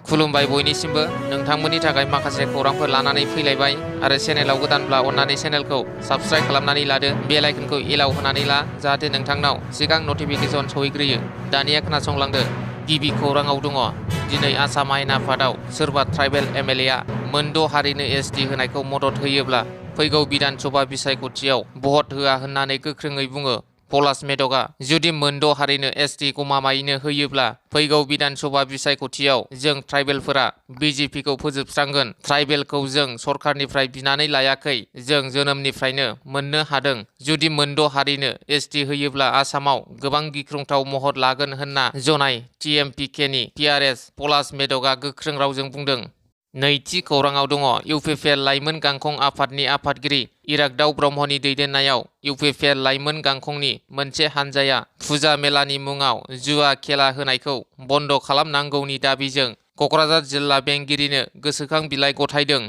खुलुमबाय बयनिसिमबो नोंथांमोननि थाखाय माखासे खौरांफोर लानानै फैलायबाय आरो चेनेलाव गोदानब्ला अन्नानै चेनेलखौ साबस्क्राइब खालामनानै लादो बेल आइकनखौ एलाव होनानै ला जाहाथे नोंथांनाव सिगां नटिफिकेसन सहैग्रोयो। दानिया खोनासंलांदो। गिबि खौराङाव दङ दिनै आसाम आयेन आफादाव सोरबा ट्राइबेल एमएलएआ मोनद' हारिनो एसटि होनायखौ मदद होयोब्ला फैगौ बिधान सभा बिसायख'थियाव भट होआ होननानै गोख्रोङै बुङो पलाश मेधकआ। जुदि मोनद' हारिनो एसटि गमामायैनो होयोब्ला फैगौ बिधान सभा बिसायख'थियाव जों ट्राइबेलफोरा बिजेपिखौ फोजोबस्रांगोन। ट्राइबेलखौ जों सरखारनिफ्राय बिनानै लायाखै, जों जोनोमनिफ्रायनो मोननो हादों। जुदि मोनद' हारिनो एसटि होयोब्ला आसामाव गोबां गिख्रंथाव महर लागोन होनना जनाय टिएमपिकेनि पिआरएस पलाश मेधकआ गोख्रों रावजों बुंदों। नैथि खौराङाव दङ इउपिपिएल लाइमोन गांखं आफादनि आफादगिरि इराग्दाव ब्रह्मनि दैदेननायाव इउपिपिएल लाइमोन गांखंनि मोनसे हानजाया फुजा मेलानि मुङाव जुवा खेला होनायखौ बन्द' खालामनांगौनि दाबिजों क'क्राझार जिल्ला बेंगिरिनो गोसोखां बिलाइ गथायदों।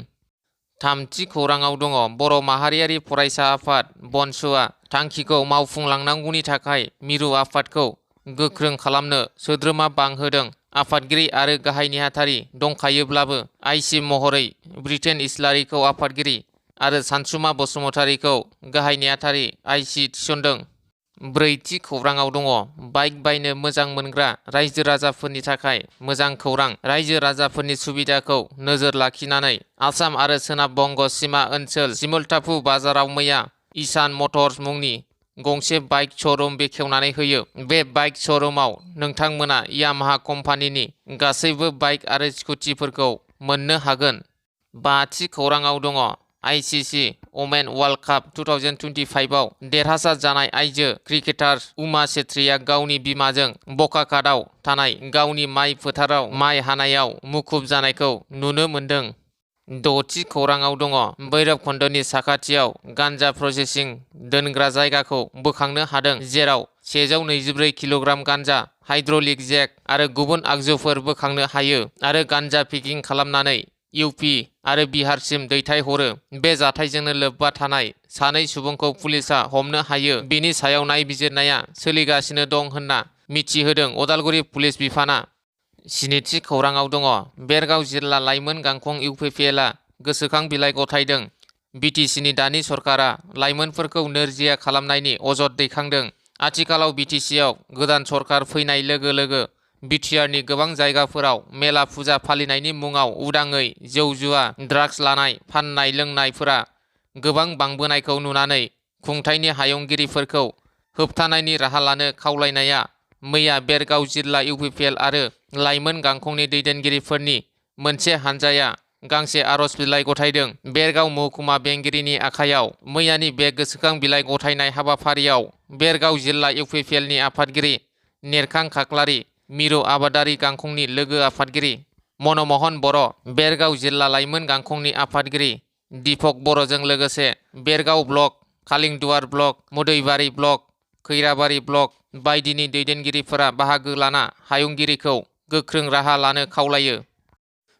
थामथि खौराङाव दङ बर' माहारियारि फरायसा आफाद बनसुआ थांखिखौ मावफुंलांनांगौनि थाखाय मिरु आफादखौ गोख्रों खालामनो सोद्रोमा बांहोदों। आफादगिरि आरो गाहाय नेहाथारि दंखायोब्लाबो आइसि महरै ब्रिटेन इस्लारिखौ आफादगिरि आरो सानसुमा बसुमतारीखौ गाहाय नेहाथारि आइसि थिसनदों। ब्रैथि खौराङाव दङ बाइक बायनो मोजां मोनग्रा रायजो राजाफोरनि थाखाय मोजां खौरां। रायजो राजाफोरनि सुबिदाखौ नोजोर लाखिनानै आसाम आरो सोनाब बंग सिमा ओनसोल सिमुलटापु बाजाराव मैया ईशान मटर्स मुंनि गंसे बाइक श'रुम बेखेवनानै होयो। बे बाइक श'रुमाव नोंथांमोना यामाहा कम्पानिनि गासैबो बाइक आरो स्कुटिफोरखौ मोननो हागोन। बाथि खौराङाव दङ आईसीसी वमेन वर्ल्ड काप 2025 आव देरहासार जानाय आइजो क्रिकेटार उमा छेत्रीया गावनि बिमाजों बकाखाताव थानाय गावनि माइ फोथाराव माइ हानायाव मुखुब जानायखौ नुनो मोन्दों। द'थि खौराङाव दङ भैरबखुन्दनि साखाथियाव गान्जा प्रसेसिं दोनग्रा जायगाखौ बोखांनो हादों, जेराव 124 किल'ग्राम गान्जा, हाइड्रलिक जेक आरो गुबुन आगजुफोर बोखांनो हायो आरो गान्जा पेकिं खालामनानै इउपि आरो बिहारसिम दैथायहरो। बे जाथायजोंनो लोब्बा थानाय सानै सुबुंखौ पुलिसआ हमनो हायो। बेनि सायाव नायबिजिरनाया सोलिगासिनो दं होनना मिथिहोदों अदालगुरि पुलिस बिफाना। स्निथि खौराङाव दङ बेरगाव जिल्ला लाइमोन गांखं इउपिपिएलआ गोसोखां बिलाइ गथायदों। बिटिसिनि दानि सरकारा लाइमोनफोरखौ नोरजिया खालामनायनि अजद दैखांदों। आथिखालाव बिटिसिआव गोदान सरकार फैनाय लोगो लोगो बिटिआरनि गोबां जायगाफोराव मेला फुजा फालिनायनि मुङाव उदाङै जौ जुवा, ड्राग्स लानाय, फाननाय लोंनायफोरा गोबां बांबोनायखौ नुनानै खुंथायनि हायुंगिरिफोरखौ होबथानायनि राहा लानो खावलायनाया मैया बेरगाव जिल्ला इउपिपिएल आरो लाइमोन गांखंनि दैदेनगिरिफोरनि मोनसे हानजाया गांसे आर'ज बिलाइ गथायदों। बेरगाव महकुमा बेंगिरिनि आखायाव मैयानि बे गोसोखां बिलाइ गथायनाय हाबाफारियाव बेरगाव जिल्ला इउपिपिएलनि आफादगिरि नेरखां खाख्लारि, मिरु आबादारि गांखंनि लोगो आफादगिरि मनमहन बर', बेरगाव जिल्ला लाइमोन गांखंनि आफादगिरि दीपक बर'जों लोगोसे बेरगाव ब्लक, कालिंदुवार ब्लक, मुदैबारि ब्लक, खैराबारि ब्लक बायदिनि दैदेनगिरिफोरा बाहागो लाना हायुंगिरिखौ गोख्रों राहा लानो खावलायो।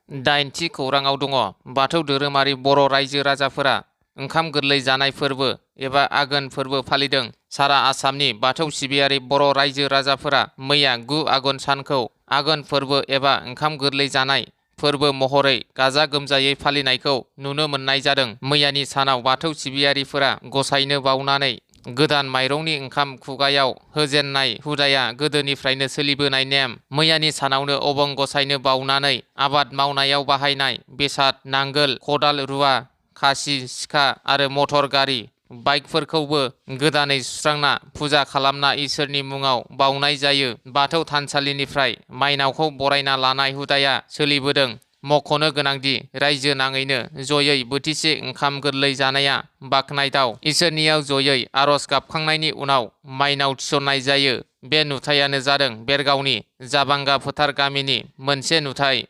दाइनथि खौराङाव दङ बाथौ धोरोमारि बर' रायजो राजाफोरा ओंखाम गोरलै जानाय फोरबो एबा आघोन फोरबो फालिदों। सारा आसामनि बाथौ सिबियारि बर' रायजो राजाफोरा मैया 9 आघोन सानखौ आघोन फोरबो एबा ओंखाम गोरलै जानाय फोरबो महरै गाजा गोमजायै फालिनायखौ नुनो मोननाय जादों। मैयानि सानाव बाथौ सिबियारिफोरा गसाइनो बावनानै गोदान माइरंनि ओंखाम खुगायाव होजेननाय हुदाया गोदोनिफ्रायनो सोलिबोनाय नेम। मैयानि सानावनो अबं गसाइनो बावनानै आबाद मावनायाव बाहायनाय बेसाद नांगोल, खदाल, रुवा, खासि, सिखा आरो मटर गारि, बाइकफोरखौबो गोदानै सुस्रांना फुजा खालामना इसोरनि मुङाव बावनाय जायो। बाथौ थानसालिनिफ्राय माइनावखौ बरायना लानाय हुदाया सोलिबोदों। मख'नो गोनांदि रायजो नाङैनो जयै बोथिसे ओंखाम गोरलै जानाया बाखनायथाव। इसोरनियाव जयै आर'ज गाबखांनायनि उनाव माइनाव थिसननाय जायो। बे नुथायानो जादों बेरगावनि जाबांगा फोथार गामिनि मोनसे नुथाय।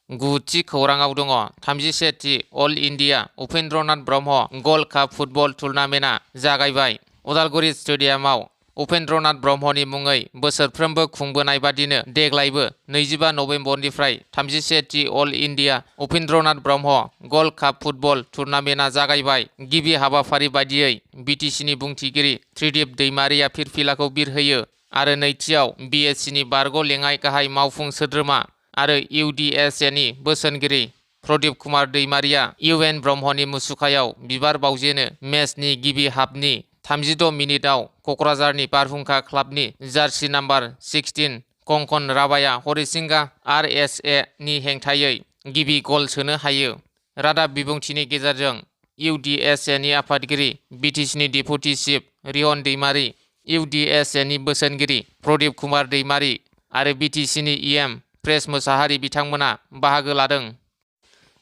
गुथि खौराङाव दङ 31थि all India Upendranath Brahma gold cup football टुर्नामेन्टआ जागायबाय। उदालगुरि स्टेडियामाव उपेन्द्रनाथ ब्रह्मनि मुङै बोसोरफ्रोमबो खुंबोनाय बादिनो देग्लायबो 25 नभेम्बरनिफ्राय 31थि all India Upendranath Brahma gold cup football टुर्नामेन्टआ जागायबाय। गिबि हाबाफारि बायदियै बिटिसिनि बुंथिगिरि त्रिदिप दैमारिया फिरफिलाखौ बिरहोयो आरो नैथियाव बिएससिनि बारग' लेङाइ गाहाय मावफुं सोद्रोमा आरो UDSAनि बोसोनगिरि प्रदीप कुमार दैमारिया UN ब्रह्मनि मुसुखायाव बिबार बावजेनो। मेचनि गिबि हाफनि 36 मिनिटआव क'क्राझारनि बारहुंखा क्लाबनि जार्सि नाम्बार 16 कंकन राभाया हरिसिंगा RSA नि हेंथायै गिबि गल सोनो हायो। रादाब बिबुंथिनि गेजेरजों UDSA नि आफादगिरि BTC नि डेपुटि चिफ रिहन दैमारि, UDSA नि बोसोनगिरि प्रदीप कुमार दैमारि आरो BTC नि EM प्रेस मोसाहारि बिथांमोना बाहागो लादों।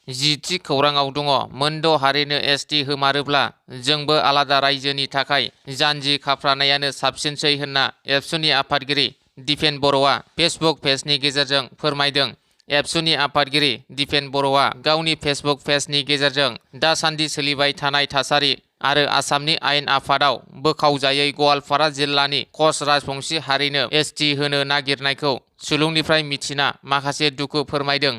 10थि खौराङाव दङ मोनद' हारिनो ST होमारोब्ला जोंबो आलादा रायजोनि थाखाय जानजि खाफ्रानायानो साबसिनसै होनना एबसुनि आफादगिरि दिपेन बर'आ फेसबुक पेजनि गेजेरजों फोरमायदों। एबसुनि आफादगिरि दिपेन बर'आ गावनि फेसबुक पेजनि गेजेरजों दासान्दि सोलिबाय थानाय थासारि आरो आसामनि आयेन आफादाव बोखावजायै गवालपारा जिल्लानि कच राजबंशी हारिनो ST होनो नागिरनायखौ सुलुंनिफ्राय मिथिना माखासे दुखु फोरमायदों।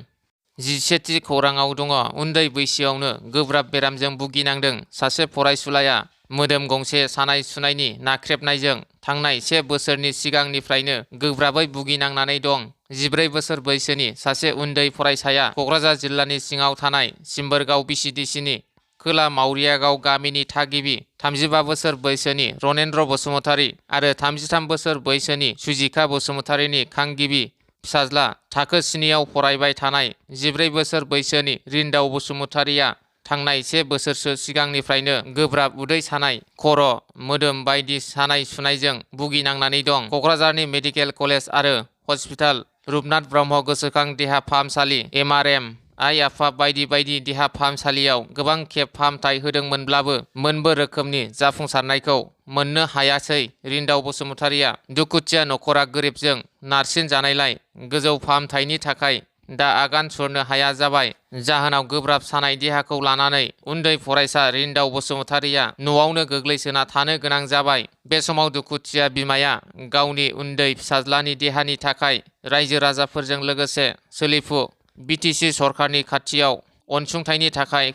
11थि खौराङाव दङ उन्दै बैसोआवनो गोब्राब बेरामजों भुगिनांदों सासे फरायसुलाया मोदोम गंसे सानाय सुनायनि नाख्रेबनायजों थांनाय 1 बोसोरनि सिगांनिफ्रायनो गोब्राबै भुगिनांनानै दं। 14 बोसोर बैसोनि सासे उन्दै फरायसाया क'क्राझार जिल्लानि सिङाव थानाय सिम्बोरगाव BCDCनि खोला मावरियागाव गामिनि थागिबि 35 बोसोर बैसोनि रनेन्द्र बसुमतारी आरो 33 बोसोर बैसोनि सुजिखा बसुमतारीनि खांगिबि फिसाज्ला थाखो 7आव फरायबाय थानाय 14 बोसोर बैसोनि रिन्दाव बसुमतारीया थांनाय 1 बोसोरसो सिगांनिफ्रायनो गोब्राब उदै सानाय, खर', मोदोम बायदि सानाय सुनायजों भुगिनांनानै दं। क'क्राझारनि मेडिकेल कलेज आरो हस्पिटाल, रुपनाथ ब्रह्म गोसोखां देहा फाहामसालि, MRM, आइ आफा बायदि बायदि देहा फाहामसालियाव गोबां खेब फाहामथाय होदोंमोनब्लाबो मोनबो रोखोमनि जाफुंसारनायखौ मोननो हायासै। रिन्दाव बसुमतारीया दुखुथिया नखरा गोरिबजों नारसिन जानायलाय गोजौ फाहामथायनि थाखाय दा आगान सुरनो हाया जाबाय। जाहोनाव गोब्राब सानाय देहाखौ लानानै उन्दै फरायसा रिन्दाव बसुमतारीया न'आवनो गोग्लैसोना थानो गोनां जाबाय। बे समाव दुखुथिया बिमाया गावनि उन्दै फिसाज्लानि देहानि थाखाय रायजो राजाफोरजों लोगोसे सोलिफु BTC सरकारनि खाथियाव अनसुंथाइनि थाखाय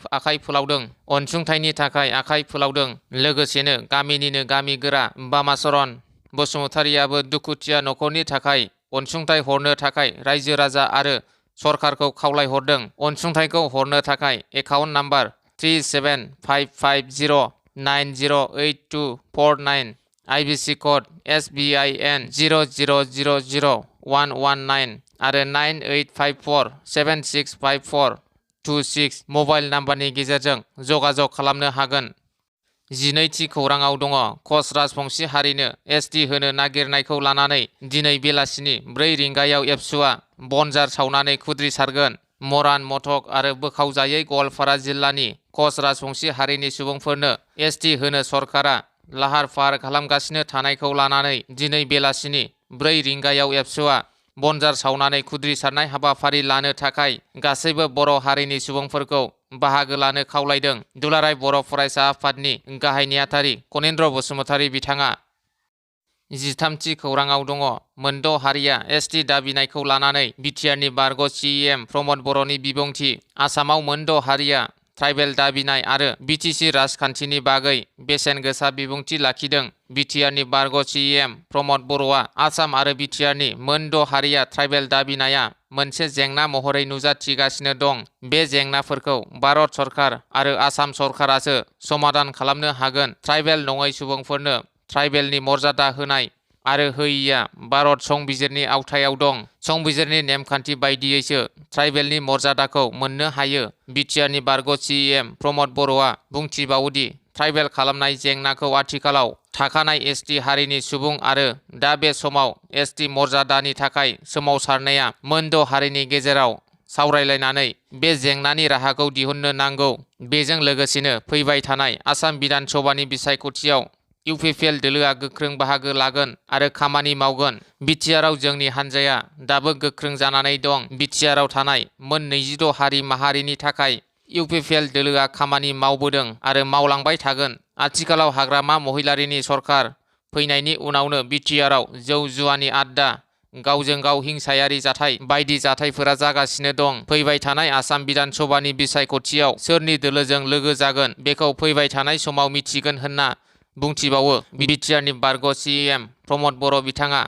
आखाइ फोलावदों। लोगोसेनो गामिनिनो गामि गोरा बामाचरन बसुमतारीयाबो दुखुथिया नखरनि थाखाय अनसुंथाइ हरनो थाखाय रायजो राजा आरो सरकारखौ खावलायहरदों। अनसुंथाइखौ हरनो थाखाय account number 375509082449, IBC code SBIN 0000119 आरो 9854765426 मबाइल नाम्बारनि गेजेरजों जगाजग खालामनो हागोन। 12थि खौराङाव दङ कच राजबंशी हारिनो ST होनो नागिरनायखौ लानानै दिनै बेलासिनि 4 रिंगायाव एबसुआ बनजार सावनानै खुद्रिसारगोन। मरान मथक आरो बोखावजायै गवालपारा जिल्लानि कच राजबंशी हारिनि सुबुंफोरनो ST होनो सरकारा लाहार फाहार खालामगासिनो थानायखौ लानानै दिनै बेलासिनि 4 रिंगायाव एबसुआ बनजार सावनानै खुद्रिसारनाय हाबाफारि लानो थाखाय गासैबो बर' हारिनि सुबुंफोरखौ बाहागो लानो खावलायदों। दुलाराय बर' फरायसा आफादनि गाहाय नेहाथारि कनिन्द्र बसुमतारी बिथाङा 13थि खौराङाव दङ मोनद' हारिया ST दाबिनायखौ लानानै बिटिआरनि बारग' CEM प्रमद बर'नि बिबुंथि। आसामाव मोनद' हारिया ट्राइबेल दाबिनाय आरो BTC राजखान्थिनि बागै बेसेन गोसा बिबुंथि लाखिदों। बिटिआरनि बारग' CEM प्रमद बर'आ आसाम आरो बिटिआरनि मोनद' हारिया ट्राइबेल दाबिनाया मोनसे जेंना महरै नुजाथिगासिनो दं। बे जेंनाफोरखौ भारत सरकार आरो आसाम सरकारासो समाधान खालामनो हागोन। ट्राइबेल नङै सुबुंफोरनो ट्राइबेलनि मर्यादा होनाय आरो होयिया भारत संबिजिरनि आवथायाव दं। संबिजिरनि नेमखान्थि बायदियैसो ट्राइबेलनि मर्यादाखौ मोननो हायो। बिटिआरनि बारग' CEM प्रमद बर'आ बुंथिबावोदि ट्राइबेल खालामनाय जेंनाखौ आथिखालाव थाखानाय ST हारिनि सुबुं आरो दा बे समाव ST मर्यादानि थाखाय सोमावसारनाया मोनद' हारिनि गेजेराव सावरायलायनानै बे जेंनानि राहाखौ दिहुननो नांगौ। बेजों लोगोसेनो फैबाय थानाय आसाम बिधान सभानि बिसायख'थियाव UPPL दोलोआ गोख्रों बाहागो लागोन आरो खामानि मावगोन। बिटिआरआव जोंनि हान्जाया दाबो गोख्रों जानानै दं। बिटिआरआव थानाय मोन 26 हारि माहारिनि थाखाय UPPL दोलोआ खामानि मावबोदों आरो मावलांबाय थागोन। आथिखालाव हाग्रामा महिलारिनि सरकार फैनायनि उनावनो बिटिआरआव जौ जुवानि आड्डा, गावजों गाव हिंसायारि जाथाय बायदि जाथायफोरा जागासिनो दं। फैबाय थानाय आसाम बिधान सभानि बिसायख'थियाव सोरनि दोलोजों लोगो जागोन बेखौ फैबाय थानाय समाव मिथिगोन होनना बुंथिबावो बिटिआरनि बारग' CEM प्रमद बर' बिथाङा।